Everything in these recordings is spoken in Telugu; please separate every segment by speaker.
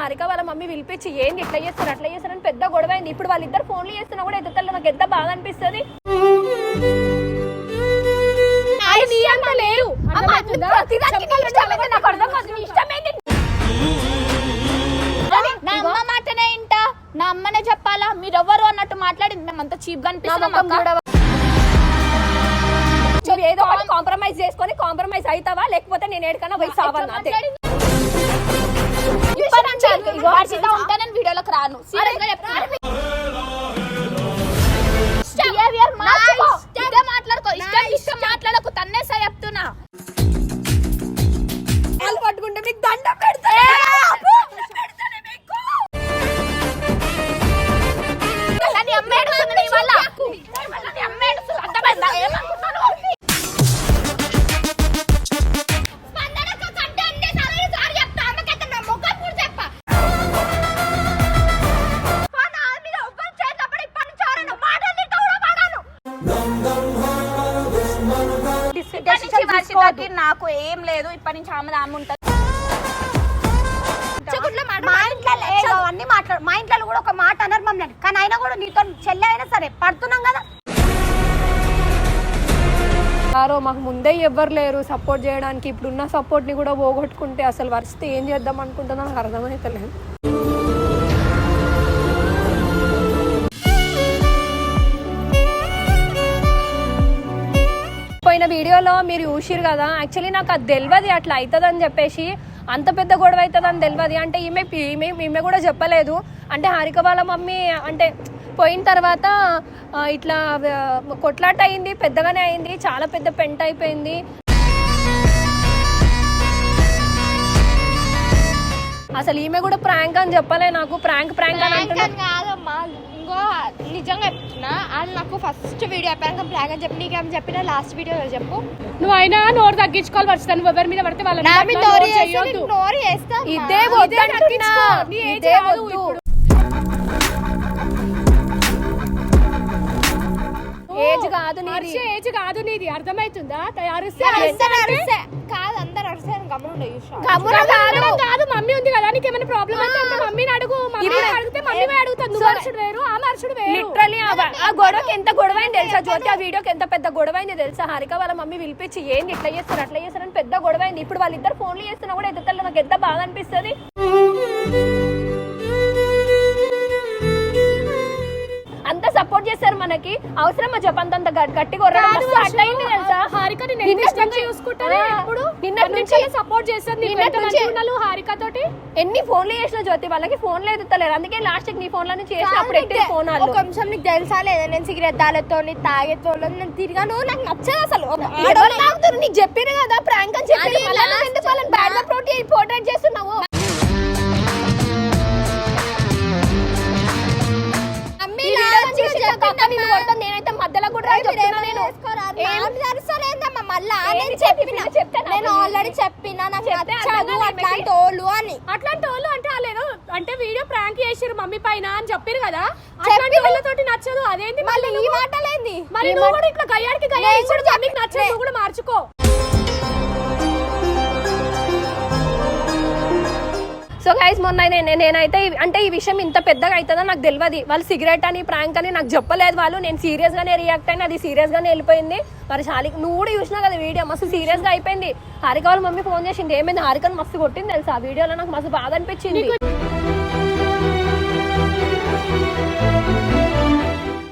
Speaker 1: హారిక వాళ్ళ మమ్మీ పిలిపించి ఏంది ఇట్లా చేస్తారు అట్లా చేస్తారని పెద్ద గొడవ అయింది. ఇప్పుడు వాళ్ళిద్దరు ఫోన్లు చేస్తున్నా కూడా ఎదుగుతారు, నాకు ఎంత బాధ అనిపిస్తుంది.
Speaker 2: నా అమ్మ మాటనే ఇంట, నా అమ్మనే చెప్పాలా, మీరెవ్వరు అన్నట్టు మాట్లాడింది. మేమంతా చీప్ గా అనిపిస్తున్నాం.
Speaker 1: ఏదో ఒకటి కాంప్రమైజ్ చేసుకొని కాంప్రమైజ్ అవుతావా, లేకపోతే నేను ఏడుకన్నా పోయి సావాలా?
Speaker 2: వీడియోలోకి రాను. మాట్లాడకు, తన్నేసా చెప్తున్నా.
Speaker 1: పట్టుకుంటే మీకు దండం పెడతా.
Speaker 2: నాకు ఏం లేదు, ఇప్పటి నుంచి ఆమె ఉంటుంది.
Speaker 3: మా ఇంట్లో కూడా ఒక మాట అన్నారు మమ్మల్ని, కానీ అయినా కూడా నీతో చెల్లి అయినా సరే పడుతున్నాం కదా.
Speaker 1: మాకు ముందే ఎవ్వరు లేరు సపోర్ట్ చేయడానికి, ఇప్పుడున్న సపోర్ట్ ని కూడా పోగొట్టుకుంటే అసలు వరిస్తే ఏం చేద్దాం అనుకుంటున్నా నాకు అర్థమైతలేదు. పోయిన వీడియోలో మీరు చూసిరు కదా, యాక్చువల్లీ నాకు అది తెలియదు అట్లా అవుతుందని చెప్పేసి, అంత పెద్ద గొడవ అవుతుందని తెలియదు. అంటే ఈమె కూడా చెప్పలేదు. అంటే హారిక వాళ్ళ మమ్మీ అంటే పోయిన తర్వాత ఇట్లా కొట్లాట అయింది, పెద్దగానే అయింది, చాలా పెద్ద పెంట అయిపోయింది. అసలు ఈమె కూడా ప్రాంక్ అని చెప్పలే నాకు. ప్రాంక్ అని అంటున్నాను
Speaker 2: కాదమ్మా, ఇంకో నిజంగా చెప్తున్నా. అది నాకు ఫస్ట్ వీడియో చెప్పాను ప్రాంక్ అని చెప్పి, నీకేం చెప్పినా లాస్ట్ వీడియో చెప్పు.
Speaker 4: నువ్వు అయినా నోరు తగ్గించుకోవాలి, వరుస నువ్వు ఎవరి మీద పడితే వాళ్ళ
Speaker 1: ఇదే వద్దు. ఏజ్ కాదు నీది,
Speaker 4: ఏజ్ కాదు నీది, అర్థమవుతుందా?
Speaker 2: కాదు అందరు అరిసాను
Speaker 4: కాదు. మమ్మీ ఉంది కదా, నీకేమైనా ప్రాబ్లం అయితే మమ్మీని అడుగు. మమ్మీ అడిగితే మమ్మీ అడుగుతాను. నువ్వు అరుచుడు వేరు, ఆమె అరుచుడు వేరు.
Speaker 1: లిటరల్లీ ఆ గొడవకి ఎంత గొడవ అయింది తెలుసా జ్యోతి? ఆ వీడియోకి ఎంత పెద్ద గొడవ అయింది తెలుసా? హారిక వాళ్ళ మమ్మీ పిలిపించి ఏంది ఇట్లా చేస్తారు అట్లా చేస్తారని పెద్ద గొడవ అయింది. ఇప్పుడు వాళ్ళిద్దరు ఫోన్లు చేస్తున్నా కూడా ఎదుగుతారు, నాకు ఎంత బాధ అనిపిస్తుంది. అంత సపోర్ట్ చేస్తారు మనకి, అవసరమా చెప్పంత గట్టిగా అయింది తెలుసా?
Speaker 4: సపోర్ట్ చేస్తారు హారిక తోటి.
Speaker 1: ఎన్ని ఫోన్లు చేసిన జ్యోతి వాళ్ళకి ఫోన్లు ఎదుగుతలేరు, అందుకే లాస్ట్ నీ ఫోన్ లో నుంచి చేసినప్పుడు ఎట్టి ఫోన్
Speaker 2: కొంచెం నీకు తెలుసా లేదా, నేను సిగరెట్ దాలతో తాగేతో నేను తిరిగాను, నాకు నచ్చదు అసలు.
Speaker 1: నీకు చెప్పిన కదా ప్రాంక్ అని చెప్పి బ్యాడ్ గా పోర్ట్రేట్ చేస్తున్నావు. నేనైతే మధ్యలో కూడా
Speaker 2: నేను ఆల్రెడీ చెప్పినా నాకు నచ్చదు అట్లాంటి వాళ్ళు అని.
Speaker 4: అట్లాంటి వాళ్ళు అంటే వాళ్ళేదో అంటే వీడియో ప్రాంక్ చేసిరు మమ్మీ పైన అని చెప్పారు కదా, అట్లాంటి వాళ్ళతోటి నచ్చదు. అదేంటి
Speaker 2: మళ్ళీ ఈ మాటలేంది?
Speaker 4: మరి నువ్వు కూడా ఇట్లా గయ్యాడికి మమ్మీకి నచ్చదు, నువ్వు కూడా మార్చుకో.
Speaker 1: సో గైస్ మొన్న నేనైతే అంటే ఈ విషయం ఇంత పెద్దగా అవుతుందో నాకు తెలియదు. వాళ్ళు సిగరెట్ అని ప్రాంక్ అని నాకు చెప్పలేదు వాళ్ళు. నేను సీరియస్ గానే రియాక్ట్ అయినా, అది సీరియస్ గానే వెళ్ళిపోయింది. మరి హారిక నువ్వు కూడా చూసినా కదా వీడియో, మస్తు సీరియస్ గా అయిపోయింది. హారిక వాళ్ళ మమ్మీ ఫోన్ చేసింది, ఏమైంది హారికను మస్తు కొట్టింది తెలుసా? ఆ వీడియోలో నాకు మస్తు బాధ అనిపించింది.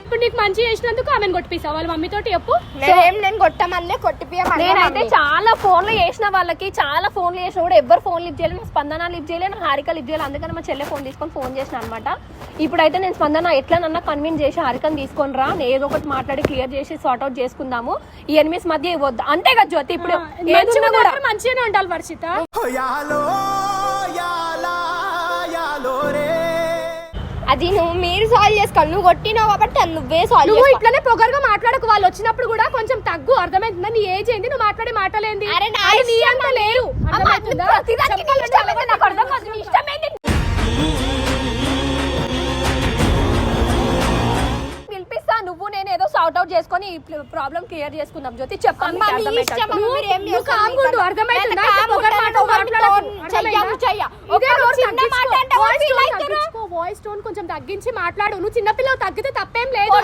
Speaker 4: ఇప్పుడు నీకు మంచి చేసినందుకు ఆమెను కొట్టిపిస్తావు వాళ్ళ మమ్మీ తోటి చెప్పు.
Speaker 2: నేను కొట్టమల్లే కొట్టిపియమని.
Speaker 1: నేనైతే చాలా ఫోన్లు చేసిన వాళ్ళకి, చాలా ఫోన్లు చేసిన కూడా ఎవరు ఫోన్ లిఫ్ట్ చేయలేదు. స్పందన లిఫ్ట్ చేయలేదు, హారిక లిఫ్ట్ చేయలేదు. అందుకని మా చెల్లె ఫోన్ తీసుకొని ఫోన్ చేసిన అనమాట. ఇప్పుడైతే నేను స్పందన ఎట్లనన్నా కన్విన్స్ చేసి హారికను తీసుకొని రా, ఏదో ఒకటి మాట్లాడి క్లియర్ చేసి సార్ట్ అవుట్ చేసుకుందాము, ఈ ఎనిమిస్ మధ్య ఇవ్వద్దు. అంతే కదా జ్యోతి? ఇప్పుడు
Speaker 4: మంచిగానే ఉండాలి వర్షిత.
Speaker 2: అది మీరు సాల్వ్ చేసుకోవాలి, నువ్వు కొట్టినావు కాబట్టి నువ్వే సాల్వ్.
Speaker 4: నువ్వు ఇట్లనే పొగరుగా మాట్లాడకు, వాళ్ళు వచ్చినప్పుడు కూడా కొంచెం తగ్గు. అర్థమైందా? నీ ఏజ్ ఏంది, నువ్వు మాట్లాడే మాటలేంది, నీ అంత లేరు.
Speaker 1: పిలిపిస్తా, నువ్వు నేను ఏదో సార్ట్ అవుట్ చేసుకొని ప్రాబ్లం క్లియర్ చేసుకుందాం జ్యోతి. చెప్పండి
Speaker 4: అర్థమైందా? వాయిస్ టోన్ కొంచెం తగ్గించి మాట్లాడు. నువ్వు చిన్నపిల్లలు తగ్గితే తప్పేం లేదు.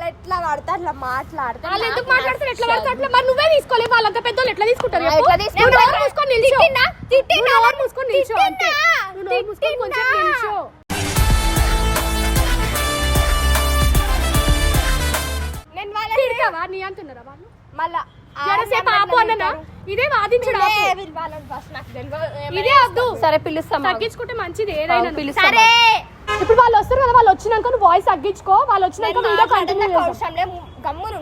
Speaker 3: ఎట్లా పడతా అట్లా మాట్లాడతా
Speaker 4: వాళ్ళు ఎందుకు మాట్లాడతారు? ఎట్లా పడతారు అట్లా? మరి నువ్వే తీసుకోలేదు, వాళ్ళంత పెద్దోళ్ళు ఎట్లా తీసుకుంటారు?
Speaker 1: ఎట్లా తీసుకుంటారు?
Speaker 4: నువ్వు నోరు మూసుకొని నిల్చో. నువ్వు నోరు మూసుకొని నిల్చో అంతే. నువ్వు నోరు మూసుకొని కొంచెం నిల్చో.
Speaker 3: నేను వాళ్ళ
Speaker 4: తిడతావా? నీ అంటున్నారా వాళ్ళు?
Speaker 3: మళ్ళా
Speaker 4: జరసేపు ఆపు అన్ననా? ఇదే వాదించడం ఆపు. ఇదే వద్దు.
Speaker 1: సరే పిలుస్తాం
Speaker 4: తగ్గించుకుంటే మంచిది ఏదైనా.
Speaker 1: పిలుస్తాం.
Speaker 4: ఇప్పుడు వాళ్ళు వస్తారు కదా, వాళ్ళు వచ్చినాక నువ్వు వాయిస్ తగ్గించుకో. వాళ్ళు వచ్చినాక వీడియో కంటిన్యూ చేద్దాం.
Speaker 3: గమ్మును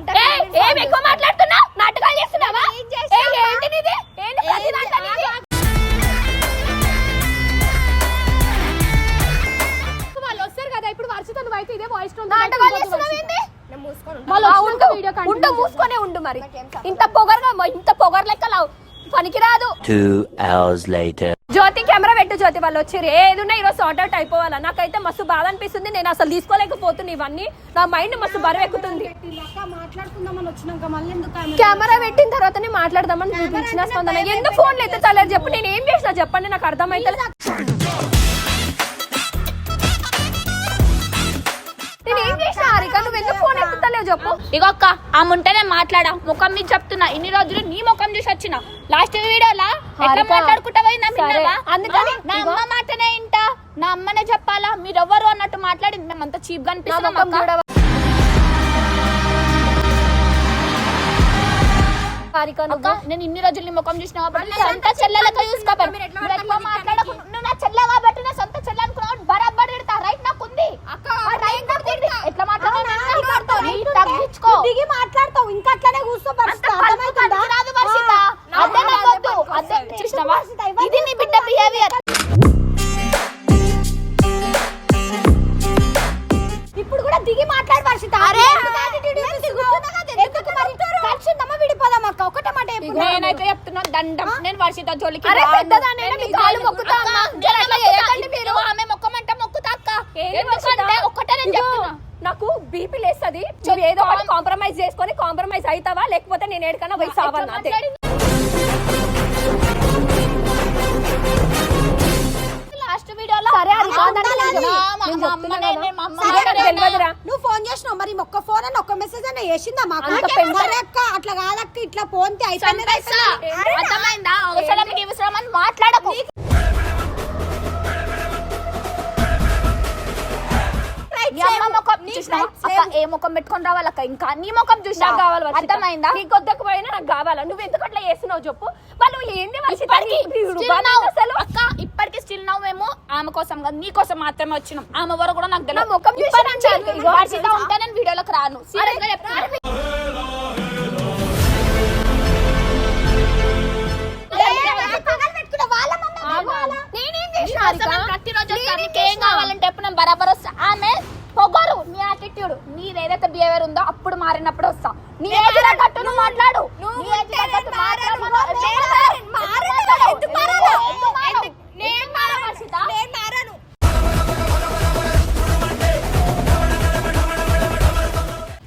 Speaker 1: ఏం ఎక్కువ మాట్లాడుతున్నావు? నాటకాలు చేస్తున్నావా? ఏంటి నీది? ఏంటి ప్రతి దాంట్లో నీది?
Speaker 4: వాళ్ళు వస్తారు కదా, ఇప్పుడు వర్షిత నువ్వు అయితే ఇదే వాయిస్ టోన్
Speaker 1: నాటకాలు చేస్తున్నావు ఏంటి?
Speaker 4: వాళ్ళు
Speaker 1: ఉండు
Speaker 4: వీడియో
Speaker 1: ఉండు,
Speaker 4: కంటిన్యూ
Speaker 1: మూసుకొనే ఉండు. మరి ఇంత పొగరు లెక్క లావు పనికిరాదు.
Speaker 5: 2 hours later.
Speaker 1: జ్యోతి కెమెరా పెట్టు. జ్యోతి వాళ్ళు వచ్చారు, ఏదున్నా ఈరోజు సార్ట్ అవుట్ అయిపోవాలా. నాకైతే మస్తు బాధ అనిపిస్తుంది. నేను అసలు తీసుకోలేకపోతున్నా ఇవన్నీ. నా మైండ్ మస్తు బరువు ఎక్కుతుంది.
Speaker 3: మాట్లాడుకుందామని వచ్చినాక మళ్ళీ ఎందుకు
Speaker 1: కెమెరా పెట్టిన తర్వాతనే మాట్లాడదామని చూపించిన స్పందన. ఎందుకు ఫోన్లు ఎత్తుతలేదు చెప్పు? నేను ఏం చేసినా చెప్పండి, నాకు అర్థమైతే. నేను ఏం చేసినా హారిక? నువ్వు ఎందుకు ఫోన్ ఎత్తుతలేవు చెప్పు?
Speaker 2: ఇగో అక్క ఆమె ఉంటేనే మాట్లాడా. ముఖం మీద చెప్తున్నా, ఇన్ని రోజులు నీ ముఖం చూసి వచ్చిన. లాస్ట్ వీడియోలా ఎట్లా
Speaker 1: హారిక,
Speaker 2: మాట్లాడుకుంటా పోయిందా?
Speaker 1: సరే, అందుకని
Speaker 2: నా అమ్మ మాటనే ఇంటా, నా అమ్మనే చెప్పాలా, మీరెవ్వరు అన్నట్టు మాట్లాడింది. మేమంతా చీప్ గా
Speaker 1: నా
Speaker 2: అనిపిస్తున్నాం
Speaker 1: ముఖం
Speaker 2: అక్క.
Speaker 1: చూడవా? హారిక
Speaker 2: అక్క
Speaker 1: నువ్వు
Speaker 2: నేను ఇన్ని రోజులు నీ ముఖం చూసిన కాబట్టి నా సొంత చెల్లెలతో చూసుకోవాలి. నువ్వు ఎక్కువ మాట్లాడకు. నువ్వు నా చెల్లె కాబట్టి నా సొంత చెల్లె అనుకున్నావు. బరాబర్ తిడతా. రైట్ నాకుంది. ఎట్లా మాట్లాడుతున్నావు? తగ్గించుకో.
Speaker 3: దిగి మాట్లాడతావు ఇంకా అట్లనే కూర్చో.
Speaker 2: రాదు వర్షిత. అదే నాకు వద్దు. అదే చూసినావా? ఇది నీ బిడ్డ బిహేవియర్.
Speaker 3: ఇప్పుడు కూడా దిగి మాట్లాడు వర్షిత.
Speaker 2: అరే
Speaker 3: విడిపోదాం అక్క. ఒకటే మాట
Speaker 2: నేనైతే చెప్తున్నా దండం. నేను వర్షిత జోలికి
Speaker 1: అరే
Speaker 2: రాను.
Speaker 1: పెద్దదాన్ని మీ కాలు మొక్కుతా అమ్మా.
Speaker 2: జర అట్లా చేయకండి మీరు. ఆమె మొక్కమంటే మొక్కుతా అక్క. ఎందుకంటే ఒక్కటే నేను చెప్తున్నా.
Speaker 1: నాకు బీపీ లేస్తుంది. నువ్వు ఏదో ఒకటి కాంప్రమైజ్ చేసుకొని కాంప్రమైజ్ అవుతావా, లేకపోతే నేను ఏడుకన్నా పోయి సావాలి. అంతే.
Speaker 2: లాస్ట్ వీడియోలో
Speaker 1: సరే అది కాదని తెలియదురా.
Speaker 3: నువ్వు ఫోన్ చేసినావు మరి ఒక్క ఫోన్ అని ఒక్క మెసేజ్ అన్న చేసిందా మాకు?
Speaker 1: అంత పెద్ద-
Speaker 3: సరే అక్క అట్లా కాదక్క ఇట్లా ఫోన్
Speaker 2: అర్థమైందా? అవసరం అని మాట్లాడకు. నీ అమ్మ ముఖం చూసినావా? అక్క ఏ ముఖం పెట్టుకొని రావాలక్క? ఇంకా నీ ముఖం చూసినా
Speaker 1: నాకు కావాలి వర్షిత.
Speaker 2: అర్థమైందా?
Speaker 1: నీకు వద్దకపోయినా నాకు కావాలా. నువ్వు ఎందుకు అట్లా చేస్తున్నావు చెప్పు? వాళ్ళు ఏంది వర్షిత? అసలు
Speaker 2: అక్క ఇప్పటికి స్టిల్ నవ్వు మేము ఆమె కోసం కాదు, నీ కోసం మాత్రమే వచ్చినాం. ఆమె వరకు కూడా నాకు
Speaker 1: నా ముఖం చూసి
Speaker 2: ఇప్పటి నుంచి
Speaker 1: నాకు ఇగో
Speaker 2: వర్షిత ఉంటే నేను వీడియోలోకి రాను. సీరియస్ గా చెప్తున్నా.
Speaker 1: నేనేం చేసిన
Speaker 2: ప్రతిరోజు వస్తా. నీకేం కావాలంటే ఎప్పుడు నేను బరాబర్ వస్తా. ఆమె పొగరు నీ యాటిట్యూడ్, నీది ఏదైతే బిహేవియర్ ఉందో అప్పుడు మారినప్పుడు వస్తా. నీ ఏజ్ తగ్గట్టు నువ్వు మాట్లాడు. నీ ఏజ్ తగ్గట్టు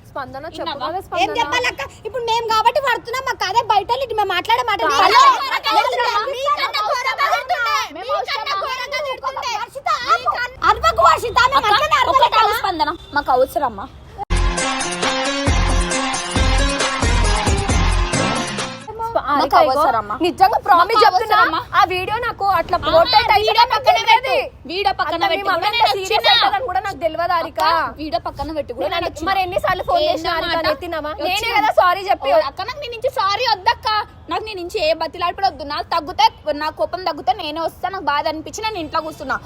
Speaker 1: స్పందన చెప్పు
Speaker 2: విన్నావా?
Speaker 1: కదా
Speaker 3: ఏం
Speaker 1: స్పందన.
Speaker 3: చెప్పాలక్క? ఇప్పుడు మేము కాబట్టి పడుతున్నాం మాకు. అదే బయట మేము మాట్లాడే మాట అర్వకు వర్షిత.
Speaker 2: స్పందన మాకు అవసరమ్మా.
Speaker 1: హారిక,
Speaker 2: మాకు
Speaker 1: ఇగో,
Speaker 2: అవసరమా?
Speaker 1: నిజంగా ప్రామిస్
Speaker 2: మాకు
Speaker 1: చెప్తున్నా.
Speaker 2: అవసరమా?
Speaker 1: ఆ వీడియో నాకు అట్లా పోర్ట్రేట్
Speaker 2: వీడియో పక్కన పెట్టు. వీడియో పక్కన
Speaker 1: అంత మీ
Speaker 2: పెట్టు.
Speaker 1: మమ్మీ అంత సీరియస్ అవుతుందని కూడా నాకు తెలియదు హారిక.
Speaker 2: వీడియో పక్కన పెట్టు కూడా
Speaker 1: నేను
Speaker 2: నేను
Speaker 1: అట్లా- మరి ఎన్నిసార్లు ఫోన్
Speaker 2: ఏందో
Speaker 1: చేసిన హారిక?
Speaker 2: మాట.
Speaker 1: ఎత్తినావా?
Speaker 2: వచ్చిన-
Speaker 1: నేనే కదా సారీ చెప్పి.
Speaker 2: అక్క నాకు నీ నుంచి సారీ వద్దక్క. నాకు నీ నుంచి ఏ బతిలాడిపడి వద్దు. నాకు తగ్గుతే నా కోపం తగ్గుతే నేనే వస్తా. నాకు బాధ అనిపించి నేను ఇంట్లో కూర్చున్నా.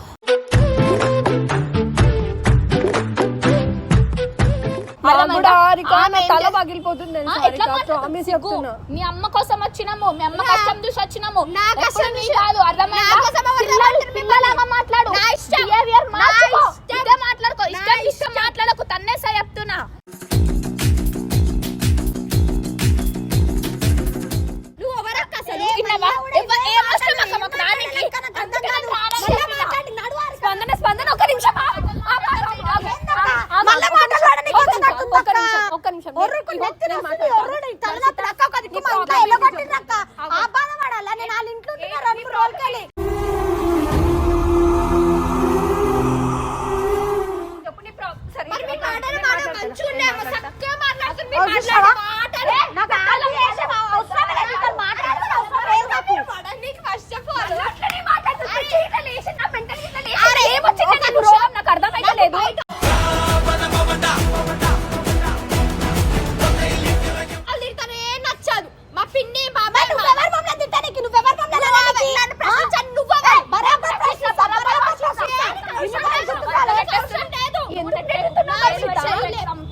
Speaker 1: కూడా హారిక,
Speaker 2: ఆమె
Speaker 1: నా
Speaker 2: ఏం
Speaker 1: తల
Speaker 2: చేస్త-
Speaker 1: పగిలిపోతుంది
Speaker 2: ఆ,
Speaker 1: హారిక.
Speaker 2: ఎట్లా మాట్లాడుతుంది?
Speaker 1: ప్రామిస్
Speaker 2: సిగ్గు.
Speaker 1: చెప్తున్నా.
Speaker 2: మీ అమ్మ కోసం వచ్చినాము. మీ అమ్మ కష్టం చూసి వచ్చినాము.
Speaker 3: నా కష్టం
Speaker 2: ఎప్పుడు నీ
Speaker 3: చూసి-
Speaker 2: కాదు. అర్థమైందా?
Speaker 3: నా కోసం ఎవరు
Speaker 2: పిల్లలు- పిల్లలాగా మాట్లాడు. Behavior మార్చుకో.
Speaker 3: ఇష్టం.
Speaker 2: ఇదే మాట్లాడుకో. ఇష్టం మాట్లాడకు. తన్నేసా చెప్తున్నా.
Speaker 3: నువ్వు ఎవరక్క అసలు?
Speaker 2: విన్నావా? ఏ అవసరం అక్క మాకు రానికి? అందుకే నేను రానని చెప్పినా.
Speaker 1: స్పందన స్పందన ఒక్క నిమిషం ఆగు. ఆగు, ఆగు, ఆగు, ఆగు, ఆగు,
Speaker 3: మళ్ళా
Speaker 1: ఒక్క నిమిషం,
Speaker 3: మాట్లాడడానికి
Speaker 1: ఒక్క నిమిషం,
Speaker 3: వస్తున్నట్టుంది
Speaker 1: ఒక్క నిమిషం.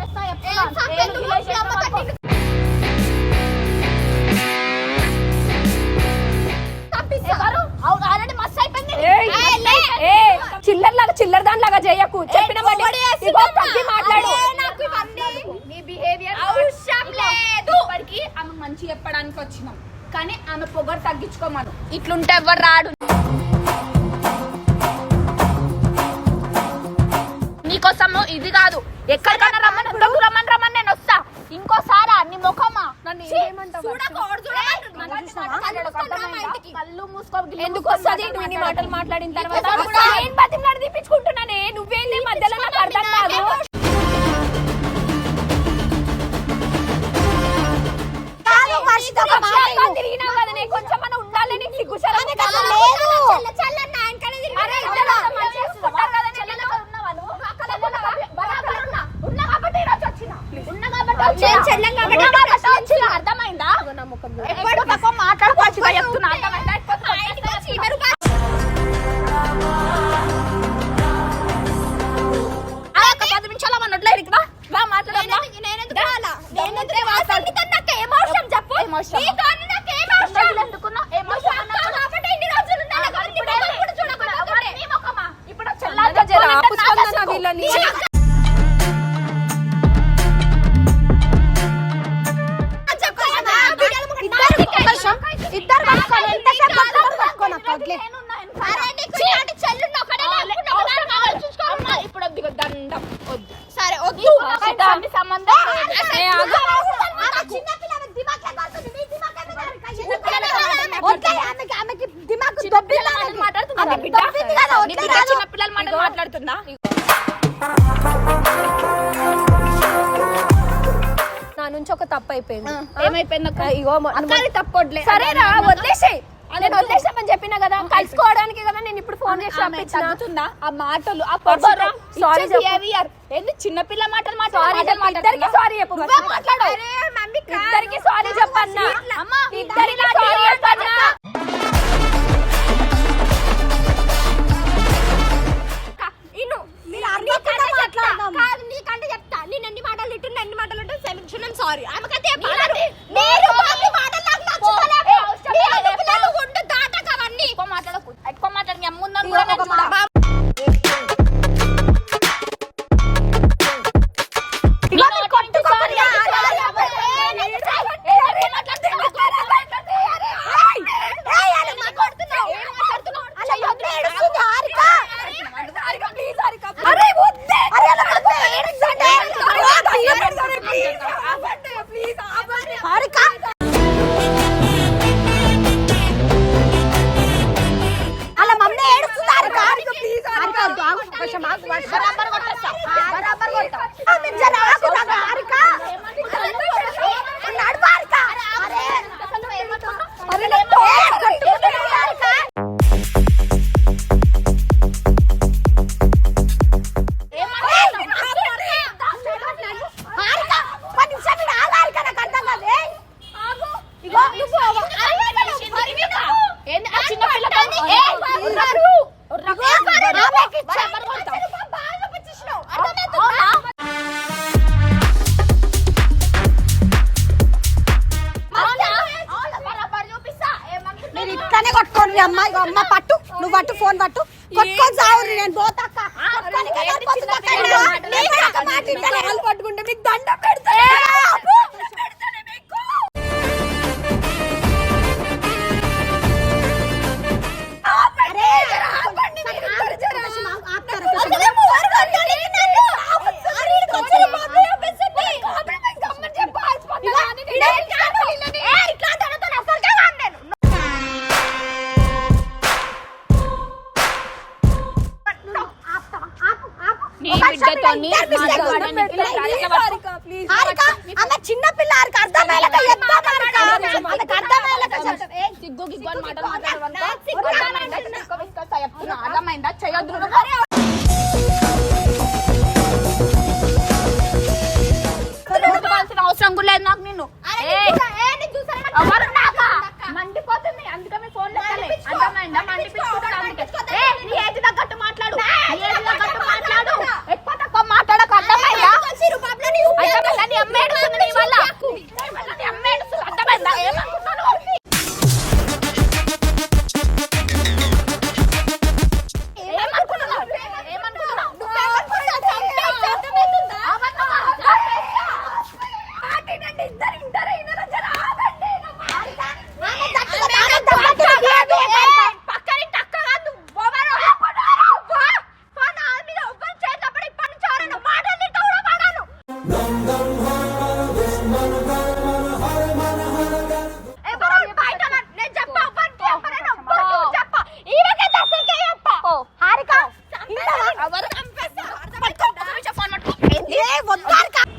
Speaker 2: చేస్తా చెప్తున్నా. ఆల్రెడీ మస్తు అయిపోయింది.
Speaker 1: చిల్లర దానిలాగా చేయకు. చెప్పిన మాట్లాడు.
Speaker 2: మీ బిహేవియర్ అవసరం లేదు. ఇప్పటికి ఆమె మంచి చెప్పడానికి వచ్చినాం, కానీ ఆమె పొగరు తగ్గించుకోమను. ఇట్లుంటే ఎవరు రాడు. నీకోసము ఇది కాదు, ఎక్కడికైనా రమ్మని రమ్మని నేను వస్తా. ఇంకోసారా నీ ముఖమా కళ్ళు మూసుకో.
Speaker 1: ఎందుకు వస్తుంది నీ మాటలు మాట్లాడిన తర్వాత? నేను బతిమలాడి తీపించుకుంటున్నానే, నువ్వేంది మధ్యలో? నాకు అర్థం కాదు. తిరిగినావు కదా, నేను కొంచెం మనం ఉండాలి. నీకు సిగ్గుసరం
Speaker 2: అర్థమైందా? ఎప్పుడు తక్కువ మాట్లాడుకోవచ్చు చెప్తున్నా. అర్థమైందా? 10 నిమిషాలు అన్నట్లు ఇరికినా మాట్లాడమ్మా. ఇప్పుడు దండం వద్దు. సరే వద్దు సంబంధం. చిన్నపిల్లల మాట మాట్లాడుతుందా?
Speaker 1: నా నుంచి ఒక తప్పు అయిపోయింది.
Speaker 2: ఏమైపోయింది?
Speaker 1: ఇగో
Speaker 2: తప్పొడ్లే.
Speaker 1: సరేనా, వదిలేసేయ్. నేను వదిలేసామని చెప్పినా కదా, కలుసుకోవడానికి కదా నేను ఇప్పుడు ఫోన్ చేసి
Speaker 2: తగ్గుతుందా ఆ మాటలు, ఆ పొగరు, సారీ బిహేవియర్? ఏంది చిన్నపిల్ల మాటలు
Speaker 1: ఇద్దరికి సారీ చెప్పు. ఇద్దరికి సారీ చెప్పన్నా. ఇద్దరికి సారీ చెప్పన్నా.
Speaker 3: నీకంటే చెప్తా. నేను ఎన్ని మాటలు తింటున్నా, ఎన్ని మాటలు ఉంటే సారీ. ఆమెకైతే
Speaker 2: ఎక్కువ మాట్లాడి అమ్ముందని కూడా నేను చూడా.
Speaker 3: అలా మమ్మీ ఏడుస్తున్నారు. ఇట్లానే కొట్టుకోండి అమ్మ. అమ్మ పట్టు, నువ్వు పట్టు, ఫోన్ పట్టు, కొట్టుకొని సాగురి. నేను పోతాక
Speaker 1: పట్టుకుంటే మీకు దండ పెడతా.
Speaker 3: చిన్న పిల్ల
Speaker 2: అర్థమైందా? చేయొద్దు. అవసరం కూడా లేదు నాకు. నిన్ను మండిపోతుంది, అందుకని ఫోన్ అర్థమైందా? తగ్గట్టు మాట్లాడు, ఎక్కువ తక్కువ మాట్లాడక. అర్థమైందా?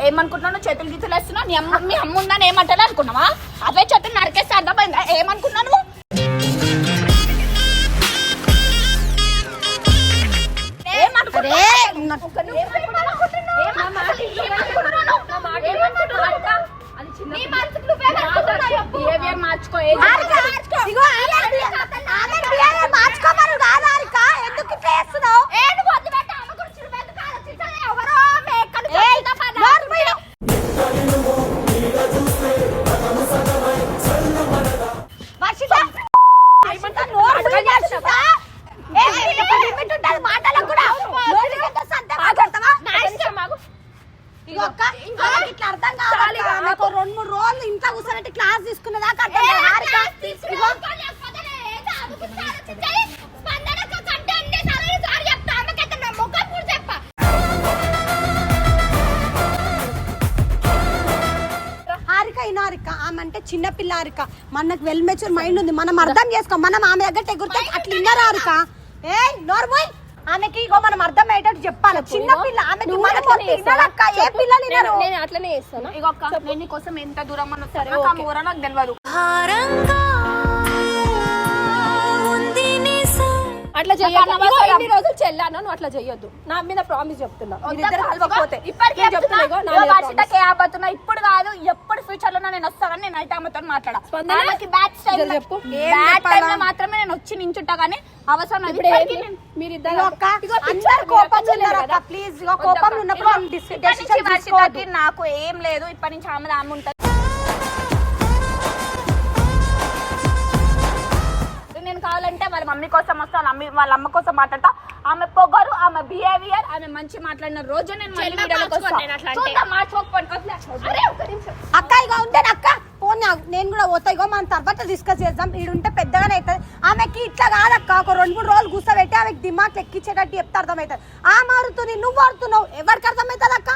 Speaker 2: ఏమనుకుంటున్నావు? చేతులు గీతులు వేస్తున్నా మీ అమ్మ ఉందని ఏమంటాను అనుకున్నావా? అవే చేతులు నరికేస్తే అర్థమైందా ఏమనుకున్నాను?
Speaker 3: ఇట్లా అర్థం కావాలి. 2-3 రోజులు ఇంట్లో కూర్చోబెట్టి క్లాస్ తీసుకున్నదాకా ఆమె అంటే చిన్నపిల్ల హారిక, మనకు వెల్ మెచ్యూర్ మైండ్ ఉంది, మనం అర్థం చేసుకో. మనం ఆమె దగ్గర ఎగురితే అట్లా ఇన్నర్ హారిక. ఏ నోర్మోయ్, ఆమెకి ఇగో మనం అర్థం అయ్యేటట్టు చెప్పాలి. చిన్నపిల్ల ఆమెకి మనక్క ఏ పిల్లలు
Speaker 1: నేను అట్లనే చేస్తాను.
Speaker 2: ఇగో అక్క, నేను నీకోసం ఎంత దూరం అన్నా సరే నాకు ఊర నాకు తెలియదు.
Speaker 1: అట్లా చెయ్యాలి రోజులు చెల్లాను, నువ్వు అట్లా చెయ్యొద్దు. నా మీద ప్రామిస్ చెప్తున్నా.
Speaker 2: ఇప్పుడు కాదు, ఎప్పుడు ఫ్యూచర్ లో నేను వస్తానని నేను అయితే ఆమెతో మాట్లాడా. మాత్రమే నేను వచ్చి నించుంటా గానీ అవసరం నాకు ఏం లేదు. ఇప్పటి నుంచి ఆమె ఉంటుంది. నేను కావాలంటే వాళ్ళ మమ్మీ కోసం వస్తాను, వాళ్ళ అమ్మ కోసం మాట్లాడతా. ఆమె పొగరు, ఆమె బిహేవియర్, ఆమె మంచి మాట్లాడిన రోజు నేను
Speaker 3: అక్క ఇక ఉంటే అక్క ఫోన్ నేను కూడా పోతా. ఇగో మనం తర్వాత డిస్కస్ చేద్దాం. ఈడుంటే పెద్దగానే అవుతుంది. ఆమెకి ఇట్లా కాదక్క, ఒక 2-3 రోజులు కూర్చోబెట్టి ఆమెకి దిమాగ్ ఎక్కించేటట్టు చెప్తే అర్థమవుతుంది. ఆ మారుతుంది, నువ్వు మారుతున్నావు, ఎవరికి అర్థమవుతుంది అక్క?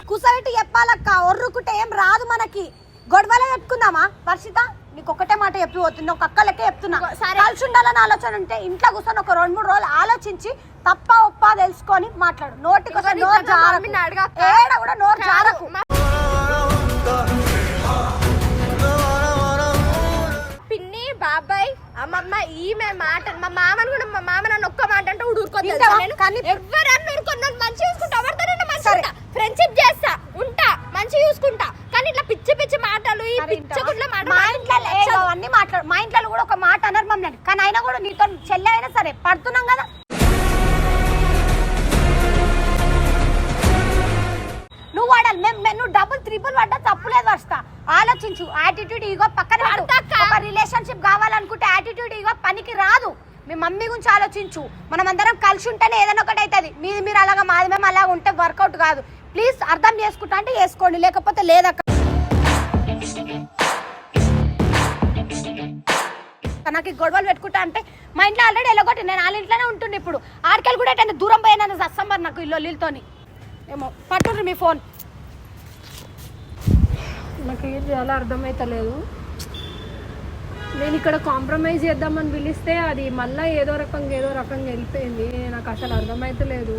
Speaker 3: కూర్చోబెట్టి చెప్పాలక్క. ఒర్రుకుంటే ఏం రాదు మనకి. గొడవలే పెట్టుకుందామా వర్షిత? నీకు ఒకటే మాట చెప్పి పోతున్నా, ఒక అక్కలకే చెప్తున్నా. కలిసి ఉండాలని ఆలోచన ఉంటే ఇంట్లో కూర్చొని ఒక 2-3 రోజులు ఆలోచించి తప్ప ఒప్ప తెలుసుకొని మాట్లాడు. నోటికి నోరు జారకు, ఏడ కూడా నోరు జారకు.
Speaker 4: పిన్ని, బాబాయ్, అమ్మమ్మ ఈమె మాట, మా మామని కూడా, మా మామ నన్ను ఒక్క మాట అంటే ఊరుకోదు. ఎవరన్నా ఊరుకున్నా మంచి చూసుకుంటా, ఎవరితోనైనా మంచిగా ఫ్రెండ్షిప్ చేస్తా, ఉంటా, మంచిగా చూసుకుంటా. కానీ ఇట్లా పిచ్చి పిచ్చి మాటలు, ఈ పిచ్చగుడ్ల మాటలు
Speaker 3: మా ఇంట్లో అన్ని మాట్లాడు. మా ఇంట్లో కూడా ఒక మాట అన్నారు మమ్మల్ని, కానీ అయినా కూడా నీతో చెల్లి అయినా సరే పడుతున్నాం కదా. నువ్వు వాడాలి, నువ్వు డబుల్ 3 పడ్డా తప్పులేదు వస్తా. ఆలోచించు. యాటిట్యూడ్ ఈగో పక్కన ఒక రిలేషన్షిప్ కావాలనుకుంటే యాటిట్యూడ్ ఈగో పనికి రాదు. మీ మమ్మీ గురించి ఆలోచించు. మనం అందరం కలిసి ఉంటేనే ఏదైనా ఒకటి అవుతుంది. మీరు అలాగా మాది మేము అలాగ ఉంటే వర్కౌట్ కాదు. ప్లీజ్ అర్థం చేసుకుంటా అంటే చేసుకోండి, లేకపోతే లేదక్క. నాకు గొడవలు పెట్టుకుంటా అంటే మా ఇంట్లో ఆల్రెడీ ఎలాగొట్టి నేను వాళ్ళ ఇంట్లోనే ఉంటుండే. ఇప్పుడు ఆడికెళ్ళి కూడా అంటే దూరం పోయినా సమ్మర్ నాకు ఇల్లుతోని ఏమో పట్టుండ్రు మీ ఫోన్.
Speaker 1: నాకు ఏం చాలా అర్థమవుతలేదు. నేను ఇక్కడ కాంప్రమైజ్ చేద్దామని పిలిస్తే అది మళ్ళీ ఏదో రకంగా వెళ్ళిపోయింది. నాకు అసలు అర్థమవుతలేదు.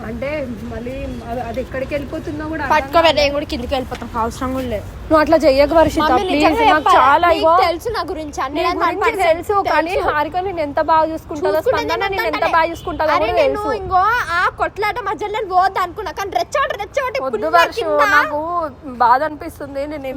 Speaker 1: అంటే మళ్ళీ అది ఎక్కడికి వెళ్ళిపోతుందో కూడా
Speaker 4: పట్టుకోవే, నేను కూడా కిందికి వెళ్ళిపోతాం, అవసరం కూడా లేదు.
Speaker 1: నువ్వు అట్లా చెయ్యక వర్షిత, ప్లీజ్. నాకు చాలా
Speaker 4: తెలుసు నా గురించి, అన్ని
Speaker 1: తెలుసు. కానీ హారిక నేను ఎంత బాగా చూసుకుంటుందో, స్పందన నేను ఎంత బాగా చూసుకుంటుందో కూడా తెలుసు.
Speaker 4: ఇంకో ఆ కొట్లాట మధ్యలో పోవద్దు అనుకున్నా, కానీ రెచ్చోటి
Speaker 1: వద్దు వర్షం, నాకు బాధ అనిపిస్తుంది. నేను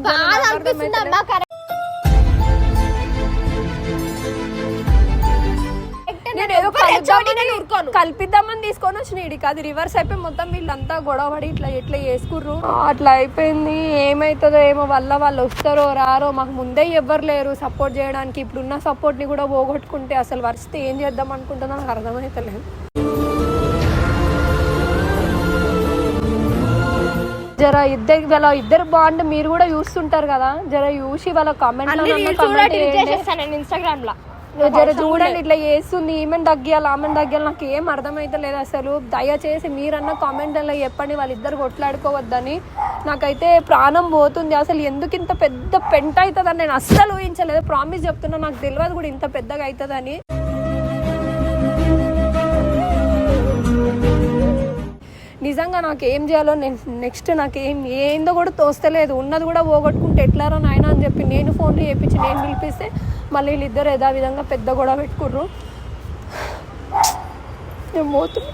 Speaker 1: కల్పిద్దామని తీసుకొని వచ్చిన ఇడికి అది రివర్స్ అయిపోయి మొత్తం వీళ్ళంతా గొడవపడి ఇట్లా చేసుకుర్రు. అట్లా అయిపోయింది. ఏమైతుందో ఏమో, వాళ్ళు వస్తారో రారో, మాకు ముందే ఎవ్వరు లేరు సపోర్ట్ చేయడానికి. ఇప్పుడున్న సపోర్ట్ ని కూడా పోగొట్టుకుంటే అసలు పరిస్థితి ఏం చేద్దాం అనుకుంటుందో నాకు అర్థమైతలేదు. జర ఇద్దరు బాండ్ మీరు కూడా చూస్తుంటారు కదా, జర చూసి వాళ్ళ కామెంట్
Speaker 4: ఇన్స్టాగ్రామ్ లో
Speaker 1: జర చూడండి ఇట్లా చేస్తుంది, ఈమెను తగ్గియాలి ఆమెను తగ్గియాలి, నాకు ఏం అర్థమైతే లేదు అసలు. దయచేసి మీరన్న కామెంట్లలో చెప్పండి వాళ్ళిద్దరు కొట్లాడుకోవద్దని. నాకైతే ప్రాణం పోతుంది అసలు. ఎందుకు ఇంత పెద్ద పెంట అవుతుందని నేను అస్సలు ఊహించలేదు. ప్రామిస్ చెప్తున్నా, నాకు తెలియదు కూడా ఇంత పెద్దగా అవుతుందని. నిజంగా నాకు ఏం చేయాలో నెక్స్ట్ నాకు ఏందో కూడా తోస్తలేదు. ఉన్నది కూడా పోగొట్టుకుంటే ఎట్లారా నాయన అని చెప్పి నేను ఫోన్లు చేయించి నేను పిలిపిస్తే మళ్ళీ వీళ్ళిద్దరు ఏదో విధంగా పెద్ద గొడవ పెట్టుకుర్రు. నేను పోతున్నా.